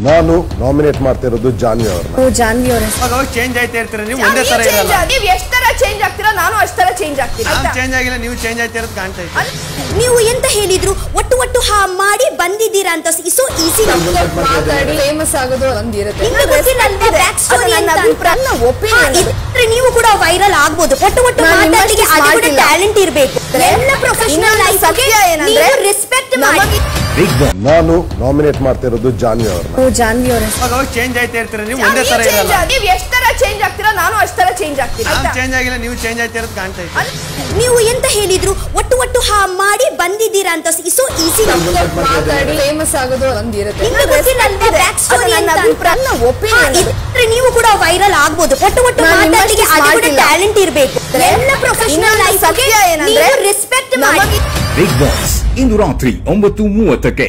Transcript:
ನಾನು ನಾಮಿನೇಟ್ ಮಾಡ್ತಾ ಇರೋದು ಜಾನ್ವಿ ಅವರನ್ನ. ಜಾನ್ವಿ ಅವರೇ ಚೇಂಜ್ ಆಯ್ತಾ ಇರ್ತೀರಾ ನೀವು ಒಂದೇ ತರ ಇರಲ್ಲ. ನೀವು ಎಷ್ಟು ತರ ಚೇಂಜ್ ಆಗ್ತೀರಾ ನಾನು ಅಷ್ಟೇ ತರ ಚೇಂಜ್ ಆಗ್ತೀನಿ. ನಾನು ಚೇಂಜ್ ಆಗಿಲ್ಲ ನೀವು ಚೇಂಜ್ ಆಯ್ತಾ ಇರೋದು ಕಾಣ್ತಾ ಇದೆ. ನೀವು ಎಂತ ಹೇಳಿದ್ರು ಒಟ್ಟು ಒಟ್ಟು ಮಾಡಿ ಬಂದಿದ್ದೀರಾ ಅಂತ ಸೊ ಈಸಿ ಮಾತಾಡಿ ಫೇಮಸ್ ಆಗೋದು ಒಂದಿರುತ್ತೆ. ನಿಮಗೆ ಗೊತ್ತಿಲ್ಲ ಅಲ್ವಾ ಬ್ಯಾಕ್ ಸ್ಟೋರಿ ಅಂತ ಒಪಿನಿಯನ್ ನೀವು ಕೂಡ ವೈರಲ್ ಆಗ್ಬೋದು. ಒಟ್ಟು ಒಟ್ಟು ಮಾತಾಡಲಿಕ್ಕೆ ಅದು ಕೂಡ ಟ್ಯಾಲೆಂಟ್ ಇರಬೇಕು. ಎಲ್ಲ ಪ್ರೊಫೆಷನಲ್ ಲೈಫ್ ಸತ್ಯ ಏನಂದ್ರೆ ರೆಸ್ಪೆಕ್ಟ್ ಮಾಡಿ. ನಾನು ನಾಮಿನೇಟ್ ಮಾಡ್ತಾ ಇರೋದು ಜಾನ್ವಿ ಅವರನ್ನ. ಜಾನ್ವಿ ಅವರೇ ಚೇಂಜ್ ಆಯ್ತಾ ಇರ್ತೀರಾ ನೀವು ಒಂದೇ ತರ ಇರಲ್ಲ. ನೀವು ಎಷ್ಟು ತರ ಚೇಂಜ್ ಆಗ್ತೀರಾ ನಾನು ಅಷ್ಟೇ ತರ ಚೇಂಜ್ ಆಗ್ತೀನಿ. ನಾನು ಚೇಂಜ್ ಆಗಿಲ್ಲ ನೀವು ಚೇಂಜ್ ಆಯ್ತಾ ಇರೋದು ಕಾಣ್ತಾ ಇದೆ. ನೀವು ಎಂತ ಹೇಳಿದ್ರು ಒಟ್ಟು ಒಟ್ಟು ಮಾಡಿ ಬಂದಿದ್ದೀರಾ ಅಂತ ಸೊ ಈಸಿ ಮಾತಾಡಿ ಫೇಮಸ್ ಆಗೋದು ಒಂದಿರುತ್ತೆ. ನಿಮಗೆ ಗೊತ್ತಿಲ್ಲ ಅಲ್ವಾ ಬ್ಯಾಕ್ ಸ್ಟೋರಿ ಅಂತ ಒಪಿನಿಯನ್ ನೀವು ಕೂಡ ವೈರಲ್ ಆಗ್ಬೋದು. ಒಟ್ಟು ಒಟ್ಟು ಮಾತಾಡಲಿಕ್ಕೆ ಅದು ಕೂಡ ಟ್ಯಾಲೆಂಟ್ ಇರಬೇಕು. ಎಲ್ಲ ಪ್ರೊಫೆಷನಲ್ ಲೈಫ್ ಸತ್ಯ ಏನಂದ್ರೆ ರೆಸ್ಪೆಕ್ಟ್ ಮಾಡಿ. ಬಿಗ್ ಬಾಸ್ ಇಂದು ರಾತ್ರಿ 9:30ಕ್ಕೆ.